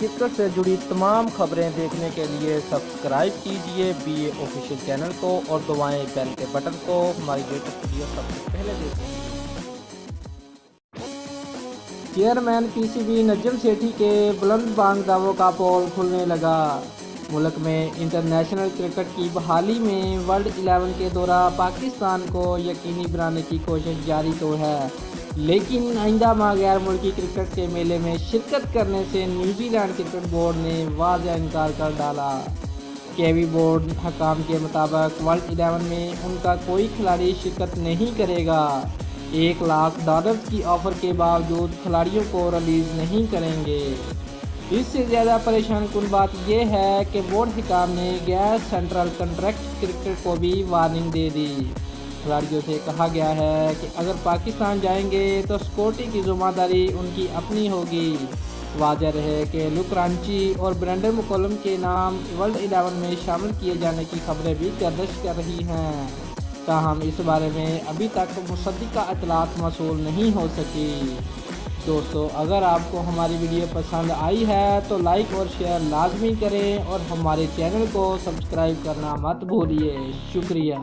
Cricket سے جڑی تمام خبریں دیکھنے کے لیے سبسکرائب کیجیے BA آفیشیل چینل کو اور دبائیں بیل کے بٹن کو ہماری لیٹسٹ ویڈیو سب سے پہلے دیکھیں۔ چیئرمین PCB نجم سیٹھی کے بلند بانگ دعووں کا پول کھلنے لگا۔ ملک میں انٹرنیشنل کرکٹ کی بحالی میں ورلڈ 11 کے دورہ پاکستان کو یقینی بنانے کی کوشش جاری تو ہے، لیکن آئندہ ماہ غیر ملکی کرکٹ کے میلے میں شرکت کرنے سے نیوزی لینڈ کرکٹ بورڈ نے واضح انکار کر ڈالا۔ KV بورڈ حکام کے مطابق ورلڈ 11 میں ان کا کوئی کھلاڑی شرکت نہیں کرے گا۔ $1 لاکھ کی آفر کے باوجود کھلاڑیوں کو ریلیز نہیں کریں گے۔ اس سے زیادہ پریشان کن بات یہ ہے کہ بورڈ حکام نے غیر سینٹرل کنٹریکٹ کرکٹ کو بھی وارننگ دے دی۔ کھلاڑیوں سے کہا گیا ہے کہ اگر پاکستان جائیں گے تو سیکورٹی کی ذمہ داری ان کی اپنی ہوگی۔ واضح رہے کہ لوک رانچی اور برینڈن مکولم کے نام ورلڈ 11 میں شامل کیے جانے کی خبریں بھی گردش کر رہی ہیں، تاہم اس بارے میں ابھی تک مصدقہ اطلاعات موصول نہیں ہو سکی۔ دوستو، اگر آپ کو ہماری ویڈیو پسند آئی ہے تو لائک اور شیئر لازمی کریں اور ہمارے چینل کو سبسکرائب کرنا مت بھولیے۔ شکریہ۔